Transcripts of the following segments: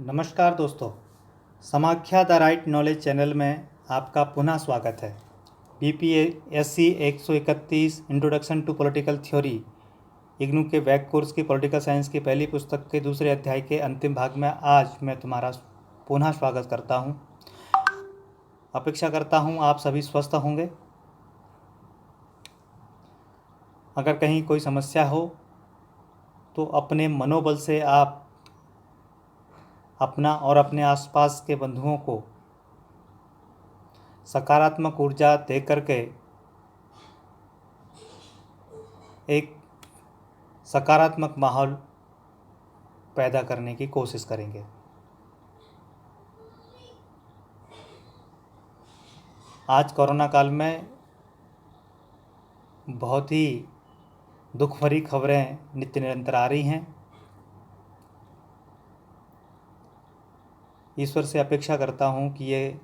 नमस्कार दोस्तों, Samakhya the right knowledge channel में आपका पुनः स्वागत है। BPSC 131 introduction to political theory IGNOU के बैक कोर्स की पॉलिटिकल साइंस की पहली पुस्तक के दूसरे अध्याय के अंतिम भाग में आज मैं तुम्हारा पुनः स्वागत करता हूं। अपेक्षा करता हूं आप सभी स्वस्थ होंगे। अगर कहीं कोई समस्या हो तो अपने मनोबल से आप अपना और अपने आसपास के बंधुओं को सकारात्मक ऊर्जा दे करके एक सकारात्मक माहौल पैदा करने की कोशिश करेंगे। आज कोरोना काल में बहुत ही दुख भरी खबरें नित्य निरंतर आ रही हैं। ईश्वर से अपेक्षा करता हूं कि ये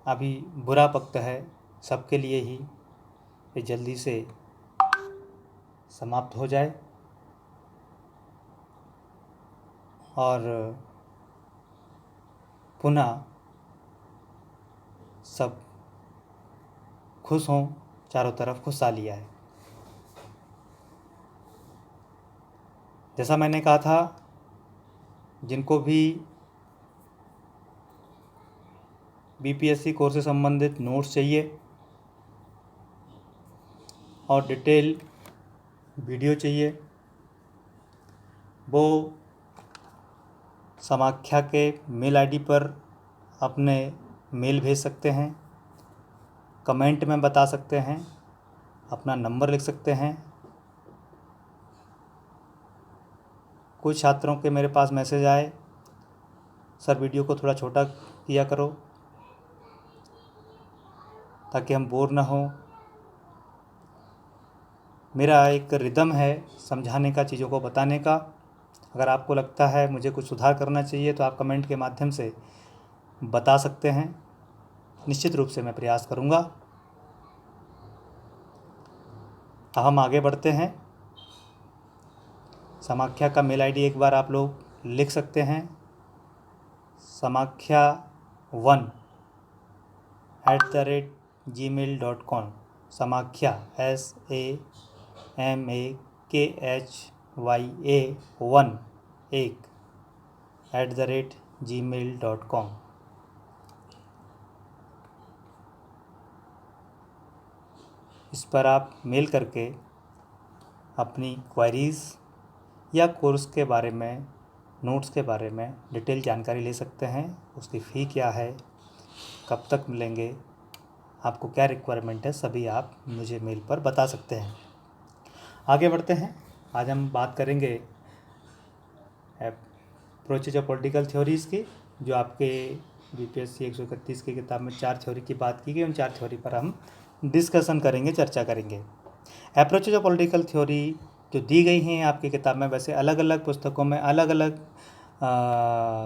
अभी बुरा वक्त है सबके लिए ही, ये जल्दी से समाप्त हो जाए और पुनः सब खुश हों, चारों तरफ खुशहाली आए। जैसा मैंने कहा था, जिनको भी BPSC कोर्स से संबंधित नोट्स चाहिए और डिटेल वीडियो चाहिए, वो समाख्या के मेल आईडी पर अपने मेल भेज सकते हैं, कमेंट में बता सकते हैं, अपना नंबर लिख सकते हैं। कुछ छात्रों के मेरे पास मैसेज आए, सर वीडियो को थोड़ा छोटा किया करो ताकि हम बोर ना हो। मेरा एक रिदम है समझाने का, चीज़ों को बताने का। अगर आपको लगता है मुझे कुछ सुधार करना चाहिए तो आप कमेंट के माध्यम से बता सकते हैं, निश्चित रूप से मैं प्रयास करूँगा। अब हम आगे बढ़ते हैं। समाख्या का मेल आईडी एक बार आप लोग लिख सकते हैं, समाख्या1@gmail.com। समाख्या SAMAKHYA1@gmail.com। इस पर आप मेल करके अपनी क्वेरीज़ या कोर्स के बारे में, नोट्स के बारे में डिटेल जानकारी ले सकते हैं। उसकी फ़ी क्या है, कब तक मिलेंगे, आपको क्या रिक्वायरमेंट है, सभी आप मुझे मेल पर बता सकते हैं। आगे बढ़ते हैं। आज हम बात करेंगे अप्रोचेज ऑफ पॉलिटिकल थ्योरीज़ की, जो आपके BPSC 131 की किताब में 4 थ्योरी की बात की गई। उन 4 थ्योरी पर हम डिस्कशन करेंगे, चर्चा करेंगे। अप्रोचेज ऑफ पॉलिटिकल थ्योरी जो दी गई हैं आपकी किताब में, वैसे अलग अलग पुस्तकों में अलग अलग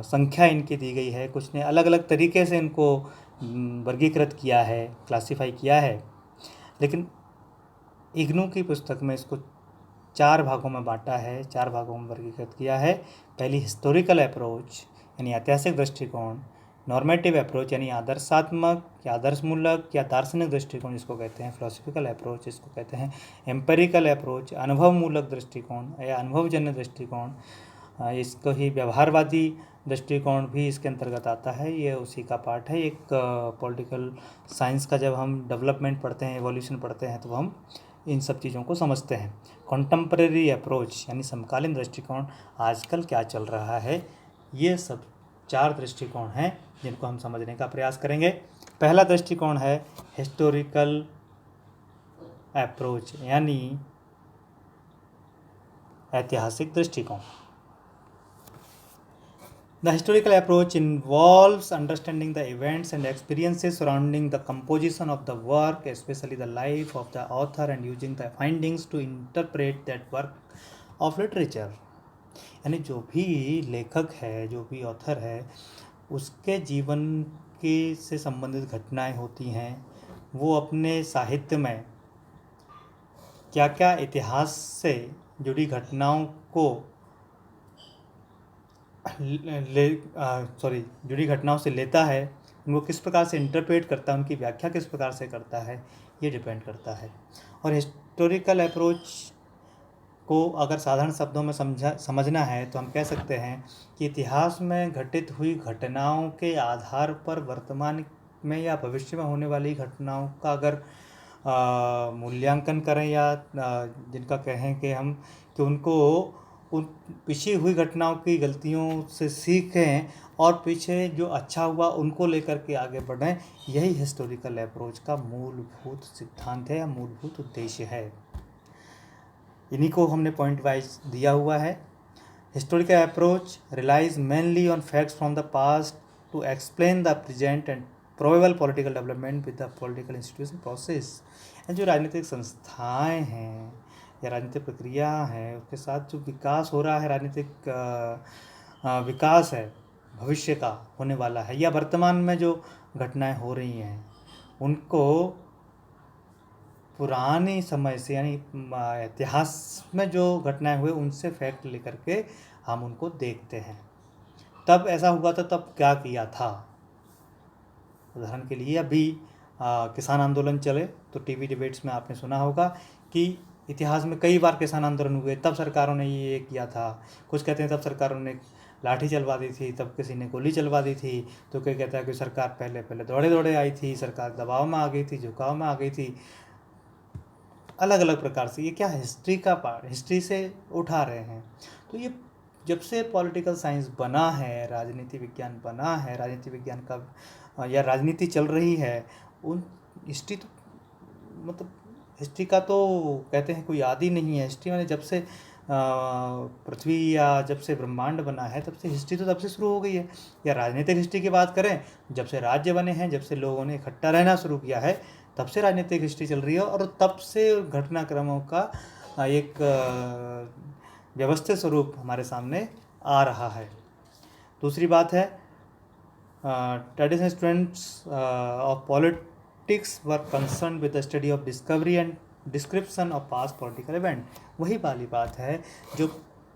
संख्या इनकी दी गई है। कुछ ने अलग अलग तरीके से इनको वर्गीकृत किया है, क्लासिफाई किया है, लेकिन इग्नू की पुस्तक में इसको 4 भागों में बांटा है, 4 भागों में वर्गीकृत किया है। पहली हिस्टोरिकल अप्रोच यानी ऐतिहासिक दृष्टिकोण, नॉर्मेटिव अप्रोच यानी आदर्शात्मक या आदर्शमूलक या दार्शनिक दृष्टिकोण जिसको कहते हैं, फिलोसफिकल अप्रोच जिसको कहते हैं, एम्पेरिकल अप्रोच अनुभवमूलक दृष्टिकोण या अनुभवजन्य दृष्टिकोण, इसको ही व्यवहारवादी दृष्टिकोण भी इसके अंतर्गत आता है। ये उसी का पार्ट है। एक पॉलिटिकल साइंस का जब हम डेवलपमेंट पढ़ते हैं, एवोल्यूशन पढ़ते हैं, तो हम इन सब चीज़ों को समझते हैं। कॉन्टेम्परेरी अप्रोच यानी समकालीन दृष्टिकोण, आजकल क्या चल रहा है, ये सब 4 दृष्टिकोण हैं जिनको हम समझने का प्रयास करेंगे। पहला दृष्टिकोण है हिस्टोरिकल अप्रोच यानी ऐतिहासिक दृष्टिकोण। The historical approach involves understanding the events and experiences surrounding the composition of the work, especially the life of the author, and using the findings to interpret that work of literature. यानी जो भी लेखक है, जो भी author है, उसके जीवन के से संबंधित घटनाएं होती हैं, वो अपने साहित्य में क्या क्या इतिहास से जुड़ी घटनाओं को जुड़ी घटनाओं से लेता है, उनको किस प्रकार से इंटरप्रेट करता है, उनकी व्याख्या किस प्रकार से करता है, ये डिपेंड करता है। और हिस्टोरिकल अप्रोच को अगर साधारण शब्दों में समझना है तो हम कह सकते हैं कि इतिहास में घटित हुई घटनाओं के आधार पर वर्तमान में या भविष्य में होने वाली घटनाओं का अगर मूल्यांकन करें या जिनका कहें कि हम कि उनको उन पिछली हुई घटनाओं की गलतियों से सीखें और पीछे जो अच्छा हुआ उनको लेकर के आगे बढ़ें, यही हिस्टोरिकल अप्रोच का मूलभूत सिद्धांत है या मूलभूत उद्देश्य है। इन्हीं को हमने पॉइंट वाइज दिया हुआ है। Historical approach relies mainly on facts from the past to explain the present and probable political development with the political institution process. जो राजनीतिक संस्थाएं हैं या राजनीतिक प्रक्रिया है, उसके साथ जो विकास हो रहा है, राजनीतिक विकास है भविष्य का होने वाला है, या वर्तमान में जो घटनाएं हो रही हैं उनको पुराने समय से यानी इतिहास में जो घटनाएं हुए उनसे फैक्ट लेकर के हम उनको देखते हैं। तब ऐसा हुआ था, तब क्या किया था। उदाहरण के लिए अभी किसान आंदोलन चले तो टीवी डिबेट्स में आपने सुना होगा कि इतिहास में कई बार किसान आंदोलन हुए, तब सरकारों ने ये किया था। कुछ कहते हैं तब सरकारों ने लाठी चलवा दी थी, तब किसी ने गोली चलवा दी थी, तो कोई कहता है कि सरकार पहले पहले दौड़े दौड़े आई थी, सरकार दबाव में आ गई थी, झुकाव में आ गई थी। अलग अलग प्रकार से ये क्या हिस्ट्री का पार्ट, हिस्ट्री से उठा रहे हैं। तो ये जब से पॉलिटिकल साइंस बना है, राजनीति विज्ञान बना है, राजनीति विज्ञान का या राजनीति चल रही है, उन हिस्ट्री तो मतलब हिस्ट्री का तो कहते हैं कोई आदि नहीं है। हिस्ट्री मैंने जब से पृथ्वी या जब से ब्रह्मांड बना है तब से हिस्ट्री तो तब से शुरू हो गई है। या राजनीतिक हिस्ट्री की बात करें, जब से राज्य बने हैं, जब से लोगों ने इकट्ठा रहना शुरू किया है, तब से राजनीतिक हिस्ट्री चल रही है और तब से घटनाक्रमों का एक व्यवस्थित स्वरूप हमारे सामने आ रहा है। दूसरी बात है, traditional students of politics were concern with the study of discovery and description of past political event. वही वाली बात है, जो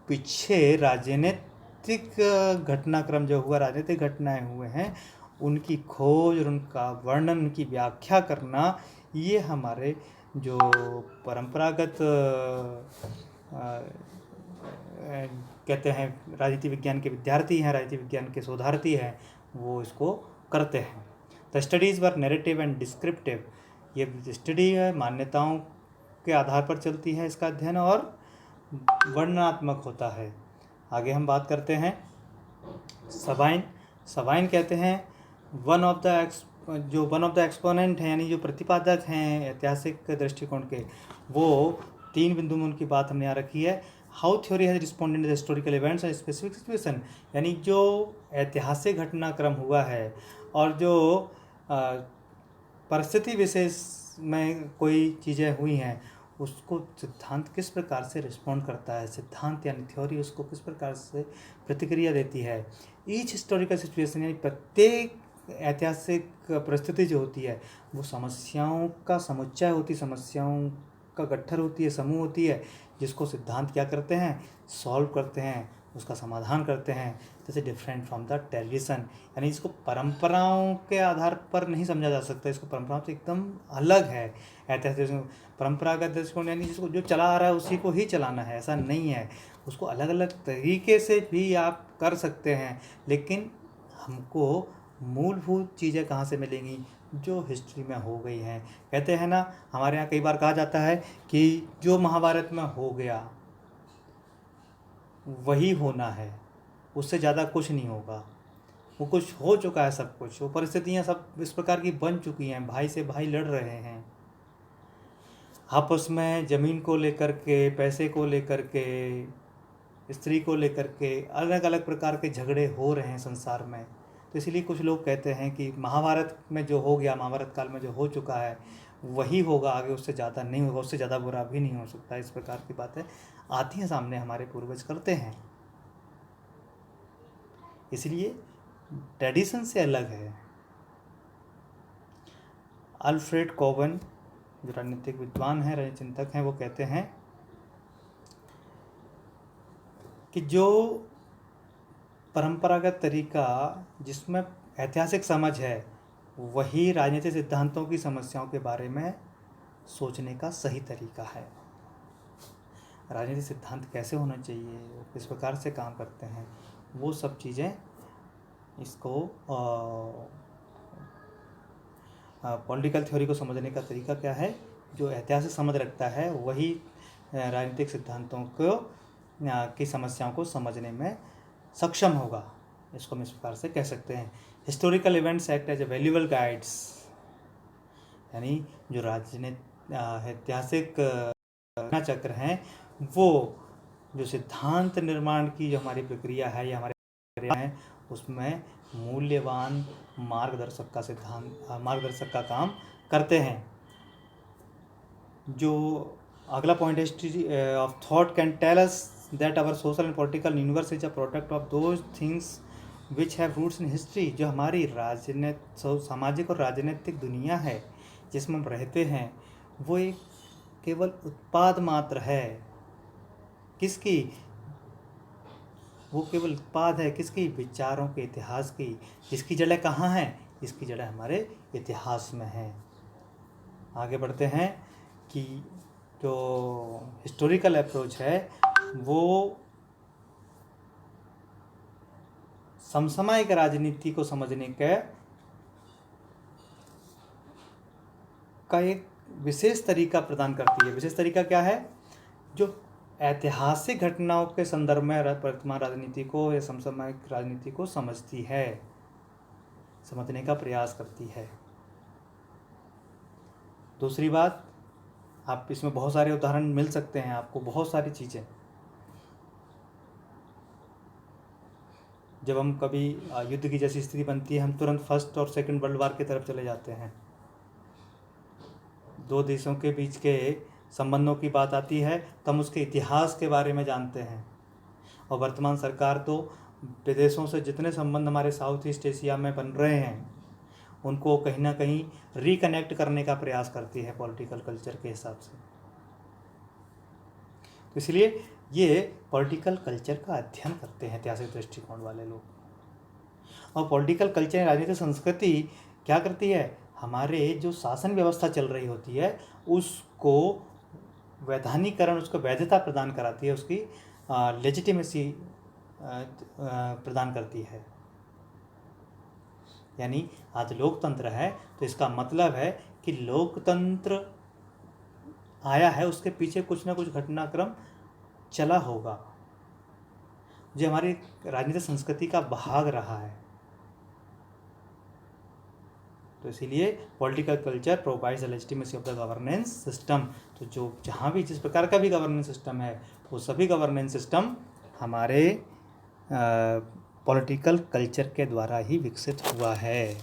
पीछे राजनीतिक घटनाक्रम जो हुआ, राजनीतिक घटनाएं हुए हैं, उनकी खोज और उनका वर्णन, उनकी व्याख्या करना, ये हमारे जो परंपरागत कहते हैं राजनीति विज्ञान के विद्यार्थी हैं, राजनीति विज्ञान के शोधार्थी हैं, वो इसको करते हैं। The studies were narrative and descriptive. ये स्टडी है, मान्यताओं के आधार पर चलती है इसका अध्ययन, और वर्णनात्मक होता है। आगे हम बात करते हैं सबाइन। सबाइन कहते हैं वन ऑफ द एक्सपोनेंट हैं, यानी जो प्रतिपादक हैं ऐतिहासिक दृष्टिकोण के, वो 3 बिंदु में उनकी बात हमने यहाँ रखी है। How theory has responded to the historical events and specific situation, यानी जो ऐतिहासिक घटनाक्रम हुआ है और जो परिस्थिति विशेष में कोई चीज़ें हुई हैं, उसको सिद्धांत किस प्रकार से रिस्पॉन्ड करता है, सिद्धांत यानी थ्योरी उसको किस प्रकार से प्रतिक्रिया देती है। ईच हिस्टोरिकल सिचुएशन, यानी प्रत्येक ऐतिहासिक परिस्थिति जो होती है वो समस्याओं का समुच्चय होती है, समस्याओं का गट्ठर होती है, समूह होती है, जिसको सिद्धांत क्या करते हैं, सॉल्व करते हैं, उसका समाधान करते हैं। जैसे डिफरेंट फ्रॉम द ट्रेडिशन, यानी इसको परंपराओं के आधार पर नहीं समझा जा सकता, इसको परंपराओं से एकदम अलग है। ऐतिहासिक परंपरागत दृष्टिकोण यानी जिसको जो चला आ रहा है उसी को ही चलाना है, ऐसा नहीं है। उसको अलग अलग तरीके से भी आप कर सकते हैं, लेकिन हमको मूलभूत चीज़ें कहाँ से मिलेंगी, जो हिस्ट्री में हो गई हैं। कहते हैं ना, हमारे यहाँ कई बार कहा जाता है कि जो महाभारत में हो गया वही होना है, उससे ज़्यादा कुछ नहीं होगा। वो कुछ हो चुका है, सब कुछ, वो परिस्थितियाँ सब इस प्रकार की बन चुकी हैं, भाई से भाई लड़ रहे हैं आपस में, ज़मीन को लेकर के, पैसे को लेकर के, स्त्री को लेकर के, अलग अलग प्रकार के झगड़े हो रहे हैं संसार में। तो इसीलिए कुछ लोग कहते हैं कि महाभारत में जो हो गया, महाभारत काल में जो हो चुका है वही होगा, आगे उससे ज़्यादा नहीं होगा, उससे ज़्यादा बुरा भी नहीं हो सकता। इस प्रकार की बातें आती हैं सामने, हमारे पूर्वज करते हैं। इसलिए ट्रेडिशन से अलग है। अल्फ्रेड कोवन जो राजनीतिक विद्वान हैं, राजनीतिक चिंतक हैं, वो कहते हैं कि जो परंपरागत तरीका जिसमें ऐतिहासिक समझ है, वही राजनीतिक सिद्धांतों की समस्याओं के बारे में सोचने का सही तरीका है। राजनीतिक सिद्धांत कैसे होना चाहिए, वो किस प्रकार से काम करते हैं, वो सब चीज़ें इसको पॉलिटिकल थ्योरी को समझने का तरीका क्या है, जो ऐतिहासिक समझ रखता है वही राजनीतिक सिद्धांतों को की समस्याओं को समझने में सक्षम होगा। इसको हम इस प्रकार से कह सकते हैं, historical events act as a valuable guides, यानी जो ऐतिहासिक घटना चक्र हैं, वो जो सिद्धांत निर्माण की जो हमारी प्रक्रिया है या हमारे हैं, उसमें मूल्यवान मार्गदर्शक का काम करते हैं। जो अगला पॉइंट है, history of thought can tell us that our social and political universe is a product of those things which have roots in history. जो हमारी सामाजिक और राजनीतिक दुनिया है जिसमें हम रहते हैं, वो एक केवल उत्पाद मात्र है। किसकी? वो केवल उत्पाद है किसकी? विचारों के इतिहास की, जिसकी जड़ें कहाँ हैं? इसकी जड़ें हमारे इतिहास में हैं। आगे बढ़ते हैं कि जो हिस्टोरिकल अप्रोच है वो समसामयिक राजनीति को समझने का एक विशेष तरीका प्रदान करती है। विशेष तरीका क्या है? जो ऐतिहासिक घटनाओं के संदर्भ में वर्तमान राजनीति को या समसामयिक राजनीति को समझती है, समझने का प्रयास करती है। दूसरी बात, आप इसमें बहुत सारे उदाहरण मिल सकते हैं आपको, बहुत सारी चीज़ें। जब हम कभी युद्ध की जैसी स्थिति बनती है, हम तुरंत फर्स्ट और सेकंड वर्ल्ड वार की तरफ चले जाते हैं। दो देशों के बीच के संबंधों की बात आती है तो हम उसके इतिहास के बारे में जानते हैं। और वर्तमान सरकार तो विदेशों से जितने संबंध हमारे साउथ ईस्ट एशिया में बन रहे हैं, उनको कहीं ना कहीं रिकनेक्ट करने का प्रयास करती है पॉलिटिकल कल्चर के हिसाब से। तो इसलिए ये पॉलिटिकल कल्चर का अध्ययन करते हैं ऐतिहासिक दृष्टिकोण वाले लोग। और पॉलिटिकल कल्चर, राजनीतिक संस्कृति क्या करती है? हमारे जो शासन व्यवस्था चल रही होती है उसको वैधानिकरण, उसको वैधता प्रदान कराती है, उसकी लेजिटिमेसी प्रदान करती है। यानी आज लोकतंत्र है तो इसका मतलब है कि लोकतंत्र आया है, उसके पीछे कुछ ना कुछ घटनाक्रम चला होगा जो हमारी राजनीतिक संस्कृति का भाग रहा है। तो इसीलिए political culture provides the legitimacy of the governance system. तो जो जहाँ भी जिस प्रकार का भी गवर्नेंस सिस्टम है, वो सभी गवर्नेंस सिस्टम हमारे पॉलिटिकल कल्चर के द्वारा ही विकसित हुआ है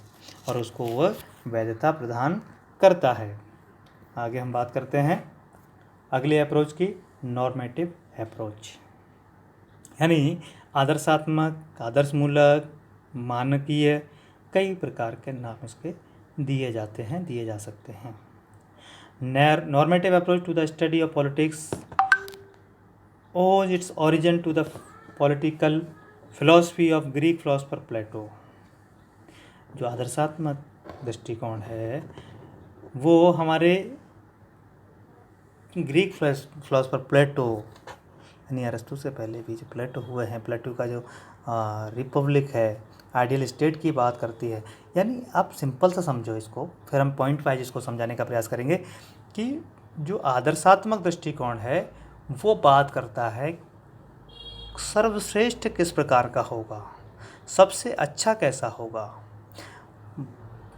और उसको वह वैधता प्रदान करता है। आगे हम बात करते हैं अगले अप्रोच की, नॉर्मेटिव अप्रोच, यानी आदर्शात्मक, आदर्शमूलक, मानकीय, कई प्रकार के नाम इसके दिए जाते हैं, दिए जा सकते हैं। Normative approach to the study of politics owes its origin to the political philosophy of Greek philosopher Plato। जो आदर्शात्मक दृष्टिकोण है वो हमारे ग्रीक फिलोसफर प्लेटो, यानी अरस्तु से पहले भी जो प्लेटो हुए हैं, प्लेटो का जो रिपब्लिक है, आइडियल स्टेट की बात करती है। यानी आप सिंपल सा समझो इसको, फिर हम पॉइंट वाइज इसको समझाने का प्रयास करेंगे कि जो आदर्शात्मक दृष्टिकोण है वो बात करता है सर्वश्रेष्ठ किस प्रकार का होगा, सबसे अच्छा कैसा होगा,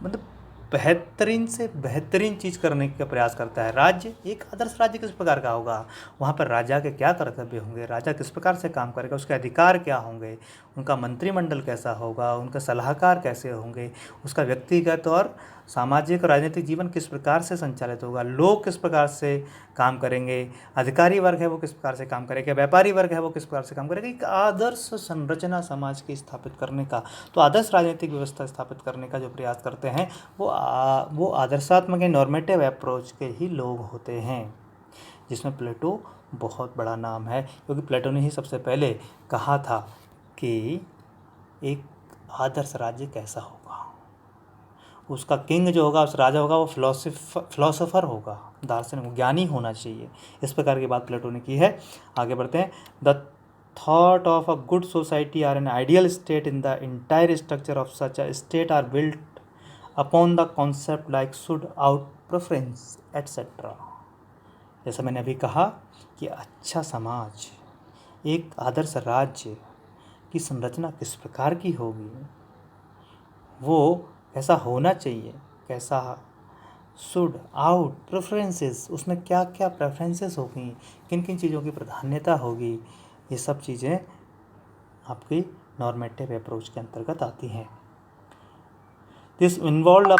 मतलब बेहतरीन से बेहतरीन चीज़ करने का प्रयास करता है। राज्य, एक आदर्श राज्य किस प्रकार का होगा, वहाँ पर राजा के क्या कर्तव्य होंगे, राजा किस प्रकार से काम करेगा, उसके अधिकार क्या होंगे, उनका मंत्रिमंडल कैसा होगा, उनका सलाहकार कैसे होंगे, उसका व्यक्तिगत और सामाजिक और राजनीतिक जीवन किस प्रकार से संचालित होगा, लोग किस प्रकार से काम करेंगे, अधिकारी वर्ग है वो किस प्रकार से काम करेगा, व्यापारी वर्ग है वो किस प्रकार से काम करेगा। एक आदर्श संरचना समाज की स्थापित करने का, तो आदर्श राजनीतिक व्यवस्था स्थापित करने का जो प्रयास करते हैं वो आदर्शात्मक नॉर्मेटिव अप्रोच के ही लोग होते हैं, जिसमें प्लेटो बहुत बड़ा नाम है, क्योंकि प्लेटो ने ही सबसे पहले कहा था कि एक आदर्श राज्य कैसा होगा, उसका किंग जो होगा, उस राजा होगा, वो फिलोसोफर होगा, दार्शनिक ज्ञानी होना चाहिए। इस प्रकार की बात प्लेटो ने की है। आगे बढ़ते हैं। The thought of a good society or an ideal state in the entire structure of such a state are built upon the concept like should, ought, preference etcetera. जैसा मैंने अभी कहा कि अच्छा समाज, एक आदर्श राज्य की संरचना किस प्रकार की होगी, वो कैसा होना चाहिए, कैसा, शुड, आउट, प्रेफरेंसेस, उसमें क्या क्या प्रेफरेंसेस होगी, किन किन चीज़ों की प्राधान्यता होगी, ये सब चीज़ें आपकी नॉर्मेटिव अप्रोच के अंतर्गत आती हैं। This involve a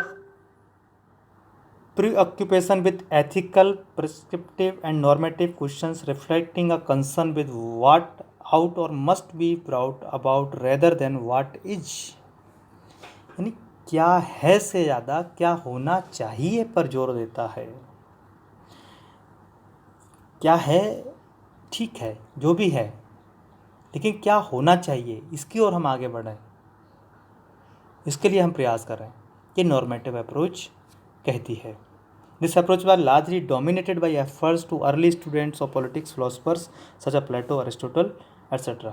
preoccupation with ethical, prescriptive and normative questions reflecting a concern with what out or must be brought about rather than what is। यानी क्या है से ज़्यादा क्या होना चाहिए पर जोर देता है। क्या है ठीक है, जो भी है, लेकिन क्या होना चाहिए, इसकी ओर हम आगे बढ़ें, इसके लिए हम प्रयास करें, ये नॉर्मेटिव अप्रोच कहती है। This approach was largely dominated by efforts to early students of politics philosophers such as Plato, Aristotle, etc.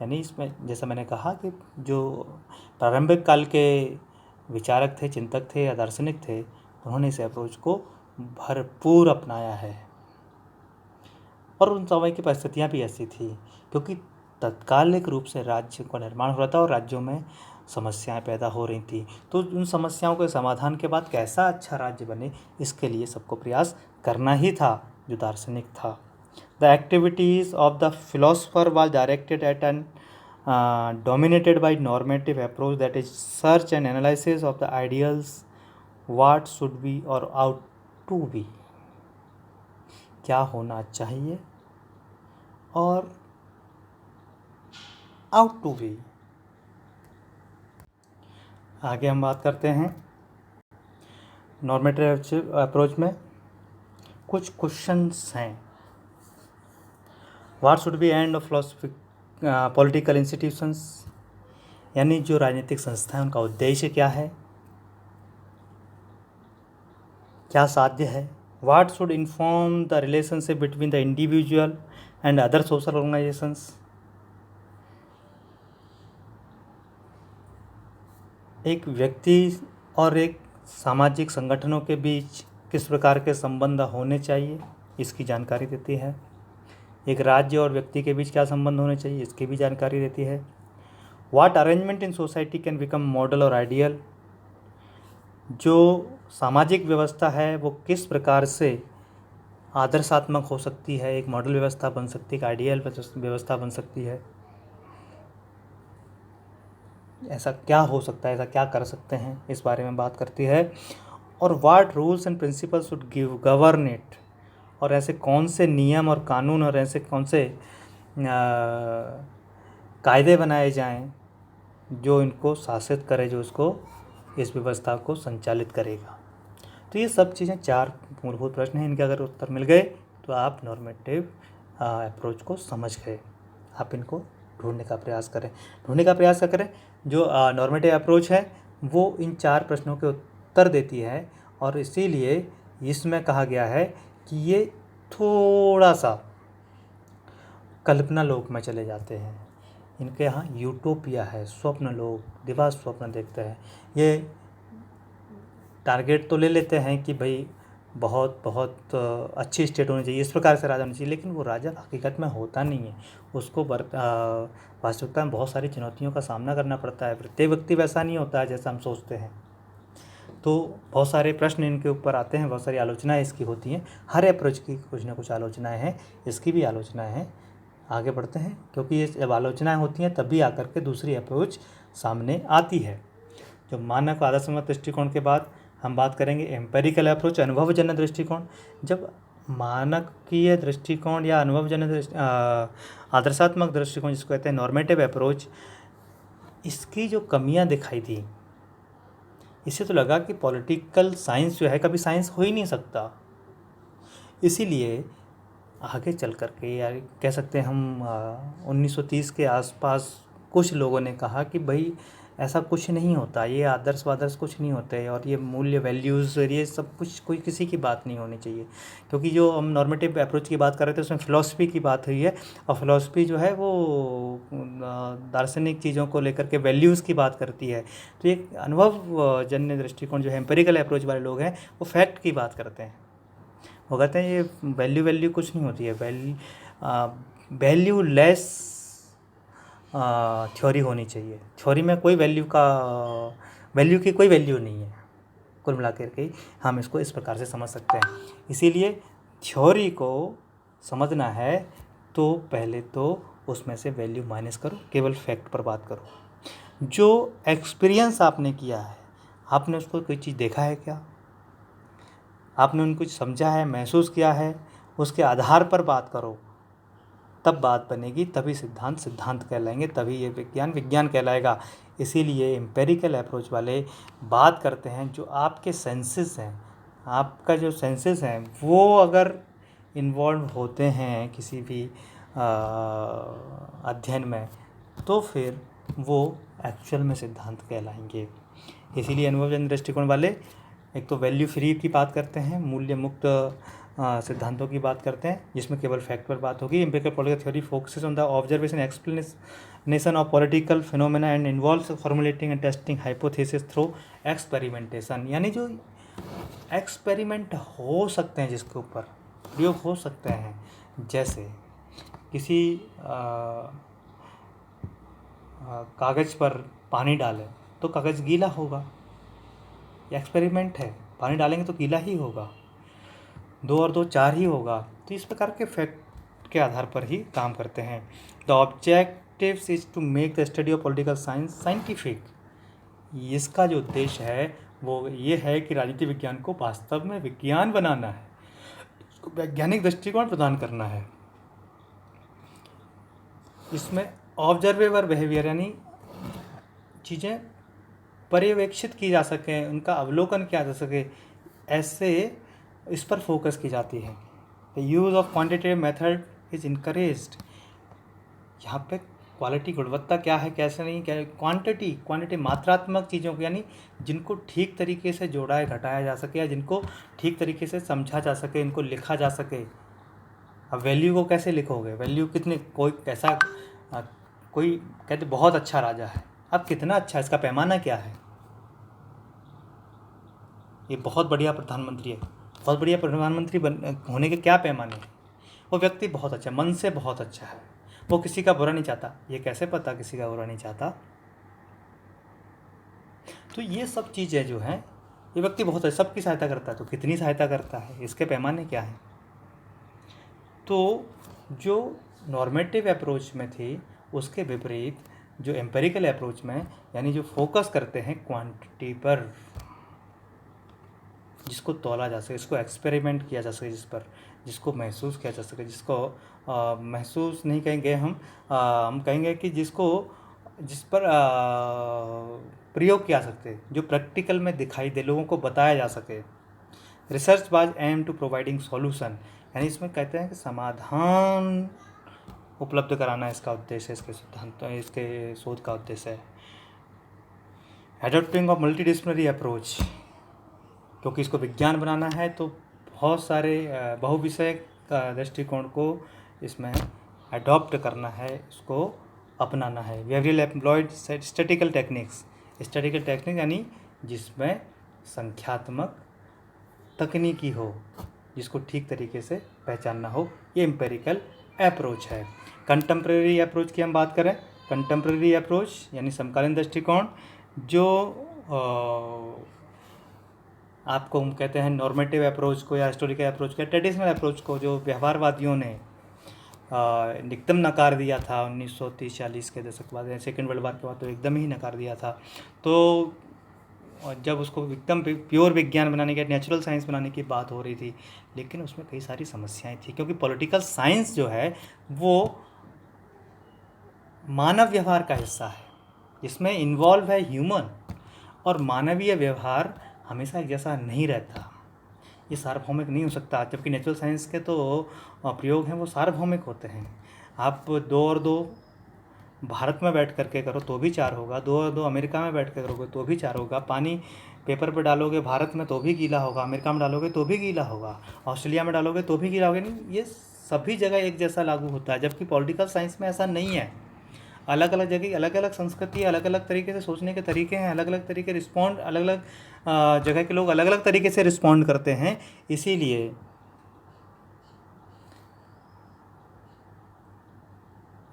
यानी इसमें जैसा मैंने कहा कि जो प्रारंभिक काल के विचारक थे, चिंतक थे या दार्शनिक थे, उन्होंने इस अप्रोच को भरपूर अपनाया है। और उन समय की परिस्थितियाँ भी ऐसी थी क्योंकि तत्कालिक रूप से राज्य का निर्माण हो रहा था और राज्यों में समस्याएं पैदा हो रही थी। तो उन समस्याओं के समाधान के बाद कैसा अच्छा राज्य बने, इसके लिए सबको प्रयास करना ही था जो दार्शनिक था। The activities of the philosopher was directed at an dominated by normative approach that is search and analysis of the ideals, what should be or ought to be, क्या होना चाहिए और आउट टू बी। आगे हम बात करते हैं normative approach में कुछ क्वेश्चंस हैं। What should B end of philosophy political institutions, यानी जो राजनीतिक संस्थाएं उनका उद्देश्य क्या है, क्या साध्य है। What should inform the relationship between the individual and other social organisations, एक व्यक्ति और एक सामाजिक संगठनों के बीच किस प्रकार के संबंध होने चाहिए, इसकी जानकारी देती है। एक राज्य और व्यक्ति के बीच क्या संबंध होने चाहिए, इसकी भी जानकारी देती है। What arrangement in society can become model और आइडियल, जो सामाजिक व्यवस्था है वो किस प्रकार से आदर्शात्मक हो सकती है, एक मॉडल व्यवस्था बन सकती है, एक आइडियल व्यवस्था बन सकती है, ऐसा क्या हो सकता है, ऐसा क्या कर सकते हैं, इस बारे में बात करती है। और what rules and principles should give govern it, और ऐसे कौन से नियम और कानून और ऐसे कौन से कायदे बनाए जाएं जो इनको शासित करे, जो इसको, इस व्यवस्था को संचालित करेगा। तो ये सब चीज़ें चार मूलभूत प्रश्न हैं, इनके अगर उत्तर मिल गए तो आप नॉर्मेटिव अप्रोच को समझ गए। आप इनको ढूंढने का प्रयास करें। जो नॉर्मेटिव अप्रोच है वो इन चार प्रश्नों के उत्तर देती है, और इसीलिए इसमें कहा गया है कि ये थोड़ा सा कल्पना लोक में चले जाते हैं। इनके यहाँ यूटोपिया है, स्वप्न लोक, दिवा स्वप्न देखते हैं। ये टारगेट तो ले लेते हैं कि भाई बहुत बहुत अच्छी स्टेट होनी चाहिए, इस प्रकार से राजा होना चाहिए, लेकिन वो राजा हकीकत में होता नहीं है। उसको वास्तविकता में बहुत सारी चुनौतियों का सामना करना पड़ता है। प्रत्येक व्यक्ति वैसा नहीं होता है जैसा हम सोचते हैं। तो बहुत सारे प्रश्न इनके ऊपर आते हैं, बहुत सारी आलोचनाएं इसकी होती हैं। हर अप्रोच की कुछ ना कुछ आलोचनाएं हैं, इसकी भी आलोचनाएं हैं। आगे बढ़ते हैं, क्योंकि ये जब आलोचनाएं होती हैं तभी आकर के दूसरी अप्रोच सामने आती है। जो मानक आदर्शमत दृष्टिकोण के बाद हम बात करेंगे एम्पेरिकल अप्रोच, अनुभवजन्य दृष्टिकोण। जब मानकीय दृष्टिकोण या अनुभवजन्य आदर्शात्मक दृष्टिकोण जिसको कहते हैं नॉर्मेटिव अप्रोच, इसकी जो कमियां दिखाई दी, इससे तो लगा कि पॉलिटिकल साइंस जो है कभी साइंस हो ही नहीं सकता। इसीलिए आगे चल कर के, या कह सकते हैं हम 1930 के आसपास कुछ लोगों ने कहा कि भाई ऐसा कुछ नहीं होता, ये आदर्श वादर्श कुछ नहीं होते, और ये मूल्य वैल्यूज़ ये सब कुछ कोई किसी की बात नहीं होनी चाहिए। क्योंकि जो हम नॉर्मेटिव अप्रोच की बात कर रहे थे उसमें फ़िलॉसफी की बात हुई है, और फिलॉसफी जो है वो दार्शनिक चीज़ों को लेकर के वैल्यूज़ की बात करती है। तो एक अनुभव जन्य दृष्टिकोण जो है एम्पेरिकल अप्रोच वाले लोग हैं वो फैक्ट की बात करते हैं। वो कहते हैं ये वैल्यू कुछ नहीं होती है, वैल्यू लेस थ्योरी होनी चाहिए। थ्योरी में कोई वैल्यू की कोई वैल्यू नहीं है। कुल मिला के हम इसको इस प्रकार से समझ सकते हैं। इसीलिए थ्योरी को समझना है तो पहले तो उसमें से वैल्यू माइनस करो, केवल फैक्ट पर बात करो। जो एक्सपीरियंस आपने किया है, आपने उसको कोई चीज़ देखा है क्या, आपने उनको कुछ समझा है, महसूस किया है, उसके आधार पर बात करो, तब बात बनेगी, तभी सिद्धांत सिद्धांत कहलाएंगे, तभी ये विज्ञान विज्ञान कहलाएगा। इसीलिए एम्पेरिकल अप्रोच वाले बात करते हैं जो आपके सेंसेस हैं, आपका जो सेंसेस हैं वो अगर इन्वॉल्व होते हैं किसी भी अध्ययन में, तो फिर वो एक्चुअल में सिद्धांत कहलाएंगे। इसीलिए अनुभवजन्य दृष्टिकोण वाले एक तो वैल्यू फ्री की बात करते हैं, मूल्य मुक्त सिद्धांतों की बात करते हैं जिसमें केवल फैक्ट पर बात होगी। Empirical political theory focuses on the observation explanation of political phenomena and involves formulating and testing hypothesis through experimentation. यानी जो एक्सपेरिमेंट हो सकते हैं, जिसके ऊपर प्रयोग हो सकते हैं, जैसे किसी कागज़ पर पानी डालें तो कागज़ गीला होगा, एक्सपेरिमेंट है, पानी डालेंगे तो गीला ही होगा, 2 और 2 4 ही होगा। तो इस प्रकार के फैक्ट के आधार पर ही काम करते हैं। The objectives is to make the study of political science scientific. इसका जो उद्देश्य है वो ये है कि राजनीति विज्ञान को वास्तव में विज्ञान बनाना है, इसको वैज्ञानिक दृष्टिकोण प्रदान करना है। इसमें ऑब्जर्वेबल बिहेवियर यानी चीज़ें पर्यवेक्षित की जा सकें, उनका अवलोकन किया जा सके, ऐसे इस पर फोकस की जाती है। The use of quantitative method is encouraged. यहाँ पे क्वालिटी गुणवत्ता क्या है कैसे नहीं, क्या क्वांटिटी मात्रात्मक चीज़ों को, यानी जिनको ठीक तरीके से जोड़ा घटाया जा सके या जिनको ठीक तरीके से समझा जा सके, इनको लिखा जा सके। अब वैल्यू को कैसे लिखोगे, वैल्यू कितने, कोई कैसा कोई कहते बहुत अच्छा राजा है, अब कितना अच्छा, इसका पैमाना क्या है। ये बहुत बढ़िया प्रधानमंत्री है, बहुत बढ़िया प्रधानमंत्री होने के क्या पैमाने हैं। वो व्यक्ति बहुत अच्छा, मन से बहुत अच्छा है, वो किसी का बुरा नहीं चाहता। ये कैसे पता किसी का बुरा नहीं चाहता। तो ये सब चीज़ें जो हैं, ये व्यक्ति बहुत है, सबकी सहायता करता है, तो कितनी सहायता करता है, इसके पैमाने क्या हैं। तो जो नॉर्मेटिव अप्रोच में थी उसके विपरीत जो एम्पेरिकल अप्रोच में, यानी जो फोकस करते हैं क्वांटिटी पर, जिसको तौला जा सके, जिसको एक्सपेरिमेंट किया जा सके, जिसको महसूस किया जा सके, जिसको महसूस नहीं कहेंगे हम कहेंगे कि जिस पर प्रयोग किया सकते, जो प्रैक्टिकल में दिखाई दे, लोगों को बताया जा सके। Research was aim to providing solution, यानी इसमें कहते हैं कि समाधान उपलब्ध कराना इसका उद्देश्य, इसके सिद्धांतों, इसके शोध का उद्देश्य है। एडॉप्टिंग ऑफ मल्टीडिसिप्लिनरी अप्रोच, क्योंकि इसको विज्ञान बनाना है तो बहुत सारे बहुविषय दृष्टिकोण को इसमें अडॉप्ट करना है, इसको अपनाना है। We have employed statical techniques, statical technique यानी जिसमें संख्यात्मक तकनीकी हो, जिसको ठीक तरीके से पहचानना हो, ये एम्पेरिकल अप्रोच है। कंटेम्प्रेरी अप्रोच की हम बात करें, कंटेम्प्रेरी अप्रोच यानी समकालीन दृष्टिकोण, जो आपको हम कहते हैं नॉर्मेटिव अप्रोच को या हिस्टोरिकल अप्रोच को, ट्रेडिशनल अप्रोच को, जो व्यवहारवादियों ने एकदम नकार दिया था 1930-40 के दशक बाद, सेकेंड वर्ल्ड वार के बाद तो एकदम ही नकार दिया था। तो जब उसको एकदम प्योर विज्ञान बनाने के, नेचुरल साइंस बनाने की बात हो रही थी, लेकिन उसमें कई सारी समस्याएं थी, क्योंकि पॉलिटिकल साइंस जो है वो मानव व्यवहार का हिस्सा है, इसमें इन्वॉल्व है ह्यूमन, और मानवीय व्यवहार हमेशा एक जैसा नहीं रहता, ये सार्वभौमिक नहीं हो सकता। जबकि नेचुरल साइंस के तो प्रयोग हैं वो सार्वभौमिक होते हैं। आप 2 और 2 भारत में बैठ करके करो तो भी 4 होगा, दो अमेरिका में बैठ कर करोगे तो भी 4 होगा, पानी पेपर पर डालोगे भारत में तो भी गीला होगा, अमेरिका में डालोगे तो भी गीला होगा, ऑस्ट्रेलिया में डालोगे तो भी गीला होगा। नहीं, ये सभी जगह एक जैसा लागू होता है, जबकि पॉलिटिकल साइंस में ऐसा नहीं है। अलग अलग जगह अलग अलग संस्कृति, अलग अलग तरीके से सोचने के तरीके हैं, अलग अलग तरीके रिस्पॉन्ड, अलग अलग जगह के लोग अलग अलग तरीके से रिस्पॉन्ड करते हैं। इसीलिए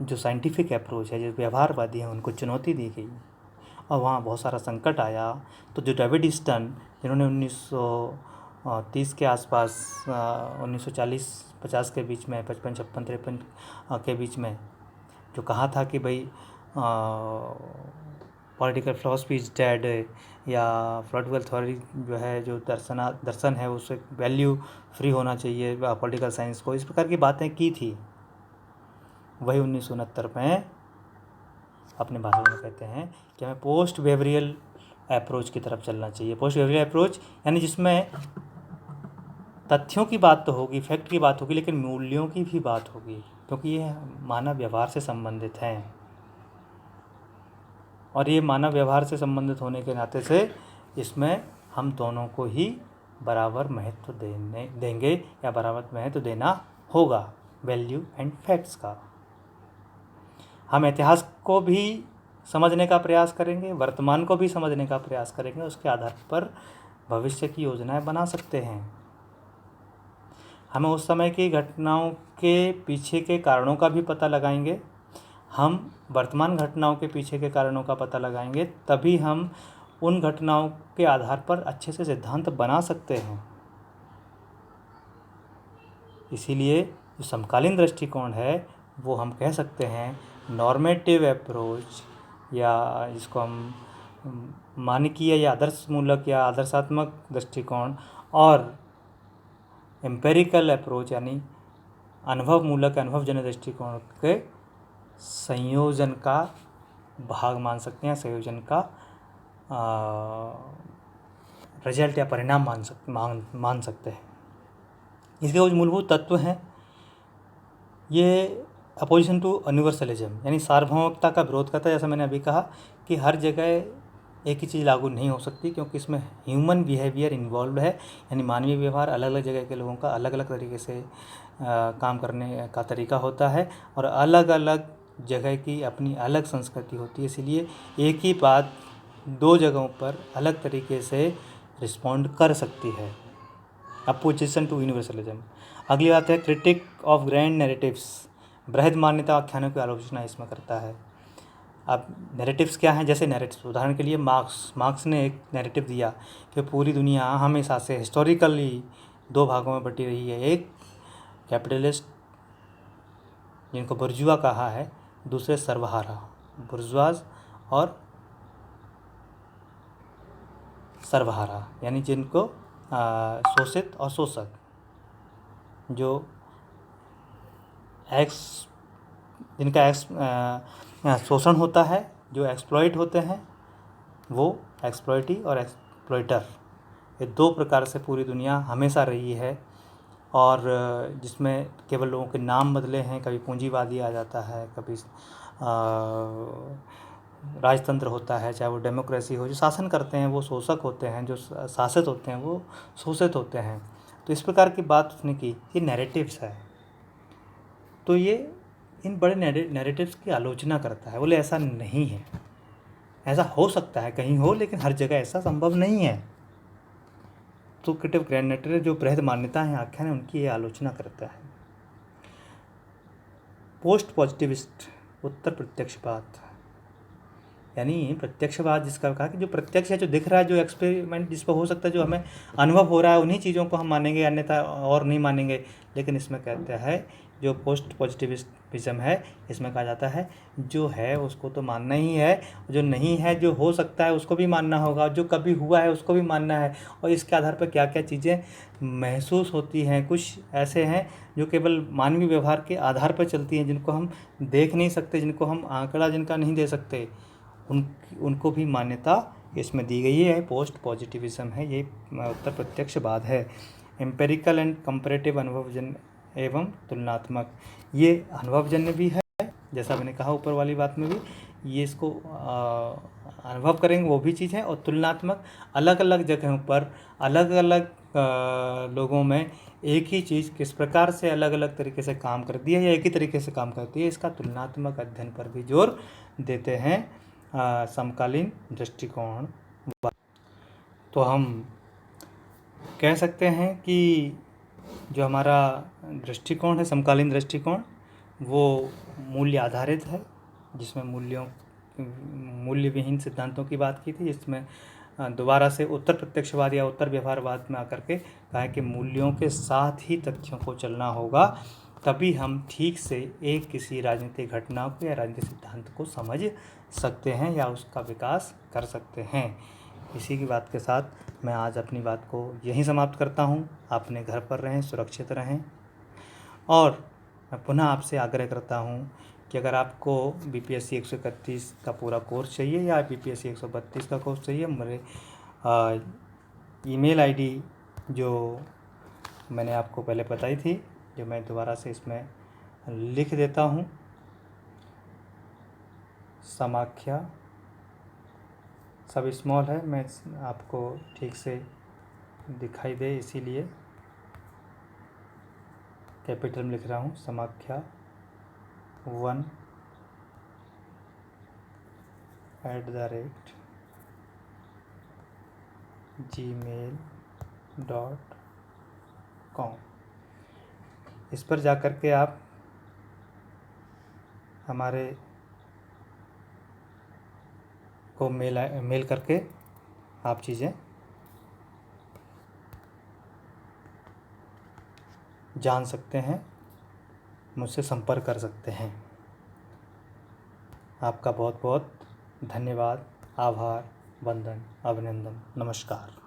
जो साइंटिफिक अप्रोच है, जो व्यवहारवादी हैं, उनको चुनौती दी गई और वहाँ बहुत सारा संकट आया। तो जो डेविड ईस्टन, जिन्होंने 1930 के आसपास 1940-50 के बीच में, 55, 56, 53 के बीच में जो कहा था कि भाई पॉलिटिकल फिलॉसफी इज डेड, या पॉलिटिकल थ्योरी जो है, जो दर्शन है, उससे वैल्यू फ्री होना चाहिए पॉलिटिकल साइंस को, इस प्रकार की बातें की थी। वही 1969 में अपने भाषण में कहते हैं कि हमें पोस्ट बेवरियल अप्रोच की तरफ चलना चाहिए। पोस्ट बेवरियल अप्रोच यानी जिसमें तथ्यों की बात तो होगी, फैक्ट की बात होगी, लेकिन मूल्यों की भी बात होगी, क्योंकि ये मानव व्यवहार से संबंधित हैं। और ये मानव व्यवहार से संबंधित होने के नाते से इसमें हम दोनों को ही बराबर महत्व देंगे या बराबर महत्व देना होगा, वैल्यू एंड फैक्ट्स का। हम इतिहास को भी समझने का प्रयास करेंगे, वर्तमान को भी समझने का प्रयास करेंगे, उसके आधार पर भविष्य की योजनाएं बना सकते हैं। हमें उस समय की घटनाओं के पीछे के कारणों का भी पता लगाएंगे, हम वर्तमान घटनाओं के पीछे के कारणों का पता लगाएंगे, तभी हम उन घटनाओं के आधार पर अच्छे से सिद्धांत बना सकते हैं। इसीलिए जो समकालीन दृष्टिकोण है वो हम कह सकते हैं नॉर्मेटिव अप्रोच, या जिसको हम मानकीय या आदर्शमूलक या आदर्शात्मक दृष्टिकोण, और एम्पेरिकल अप्रोच यानी अनुभवमूलक अनुभवजन्य दृष्टिकोण के संयोजन का भाग मान सकते हैं, संयोजन का रिजल्ट या परिणाम मान सकते हैं। इसके कुछ मूलभूत तत्व हैं। ये अपोजिशन टू यूनिवर्सलिज्म यानी सार्वभौमिकता का विरोध करता है। जैसा मैंने अभी कहा कि हर जगह एक ही चीज़ लागू नहीं हो सकती, क्योंकि इसमें ह्यूमन बिहेवियर इन्वॉल्व है, यानी मानवीय व्यवहार, अलग अलग जगह के लोगों का अलग अलग तरीके से काम करने का तरीका होता है, और अलग अलग जगह की अपनी अलग संस्कृति होती है। इसलिए एक ही बात दो जगहों पर अलग तरीके से रिस्पॉन्ड कर सकती है। Opposition to universalism. अगली बात है क्रिटिक ऑफ ग्रैंड नैरेटिव्स, बृहद मान्यता आख्यानों की आलोचना इसमें करता है। अब नैरेटिव्स क्या हैं? जैसे नैरेटिव्स, उदाहरण के लिए मार्क्स ने एक नैरेटिव दिया कि पूरी दुनिया हमेशा से हिस्टोरिकली दो भागों में बटी रही है, एक कैपिटलिस्ट जिनको बुर्जुआ कहा है, दूसरे सर्वहारा, बुर्जुआज और सर्वहारा, यानी जिनको शोषित और शोषक, जो जिनका शोषण होता है, जो एक्सप्लॉइट होते हैं वो एक्सप्लॉइटी, और एक्सप्लॉइटर, ये दो प्रकार से पूरी दुनिया हमेशा रही है। और जिसमें केवल लोगों के नाम बदले हैं, कभी पूंजीवादी आ जाता है, कभी राजतंत्र होता है, चाहे वो डेमोक्रेसी हो। जो शासन करते हैं वो शोषक होते हैं, जो शासित होते हैं वो शोषित होते हैं। तो इस प्रकार की बात उसने की, ये नैरेटिव्स है। तो ये इन बड़े नैरेटिव्स की आलोचना करता है, बोले ऐसा नहीं है, ऐसा हो सकता है कहीं हो, लेकिन हर जगह ऐसा संभव नहीं है। तो क्रिटिव ग्रैंड नैरेटिव जो बृहद मान्यता है, आख्यान है, उनकी ये आलोचना करता है। पोस्ट पॉजिटिविस्ट, उत्तर प्रत्यक्षवाद, यानी प्रत्यक्षवाद जिसका कहा कि जो प्रत्यक्ष है, जो दिख रहा है, जो एक्सपेरिमेंट जिस पर हो सकता है, जो हमें अनुभव हो रहा है, उन्हीं चीज़ों को हम मानेंगे, अन्यथा और नहीं मानेंगे। लेकिन इसमें कहता है जो पोस्ट पॉजिटिविज्म है, इसमें कहा जाता है जो है उसको तो मानना ही है, जो नहीं है, जो हो सकता है उसको भी मानना होगा, जो कभी हुआ है उसको भी मानना है, और इसके आधार पर क्या क्या चीज़ें महसूस होती हैं। कुछ ऐसे हैं जो केवल मानवीय व्यवहार के आधार पर चलती हैं, जिनको हम देख नहीं सकते, जिनको हम आंकड़ा जिनका नहीं दे सकते, उनको भी मान्यता इसमें दी गई है। पोस्ट पॉजिटिविज्म है, ये उत्तर प्रत्यक्षवाद है। एम्पेरिकल एंड कंपैरेटिव, अनुभवजन्य एवं तुलनात्मक, ये अनुभवजन्य भी है जैसा मैंने कहा ऊपर वाली बात में भी, ये इसको अनुभव करेंगे वो भी चीज़ है। और तुलनात्मक, अलग अलग जगहों पर अलग अलग लोगों में एक ही चीज़ किस प्रकार से अलग अलग तरीके से काम करती है या एक ही तरीके से काम करती है, इसका तुलनात्मक अध्ययन पर भी जोर देते हैं समकालीन दृष्टिकोण। तो हम कह सकते हैं कि जो हमारा दृष्टिकोण है, समकालीन दृष्टिकोण, वो मूल्य आधारित है, जिसमें मूल्य विहीन सिद्धांतों की बात की थी, जिसमें दोबारा से उत्तर प्रत्यक्षवाद या उत्तर व्यवहारवाद में आकर के कहा है कि मूल्यों के साथ ही तथ्यों को चलना होगा, तभी हम ठीक से एक किसी राजनीतिक घटना को या राजनीतिक सिद्धांत को समझ सकते हैं या उसका विकास कर सकते हैं। इसी की बात के साथ मैं आज अपनी बात को यहीं समाप्त करता हूँ। अपने घर पर रहें, सुरक्षित रहें, और मैं पुनः आपसे आग्रह करता हूँ कि अगर आपको बीपीएससी 131 का पूरा कोर्स चाहिए या बीपीएससी 132 का कोर्स चाहिए, मेरे ईमेल आईडी जो मैंने आपको पहले बताई थी, जो मैं दोबारा से इसमें लिख देता हूँ, समाख्या, सब स्मॉल है, मैं आपको ठीक से दिखाई दे इसीलिए कैपिटल में लिख रहा हूँ, समाख्या 1@gmail.com। इस पर जाकर के आप हमारे को मेल करके आप चीज़ें जान सकते हैं, मुझसे संपर्क कर सकते हैं। आपका बहुत बहुत धन्यवाद, आभार, वंदन, अभिनंदन, नमस्कार।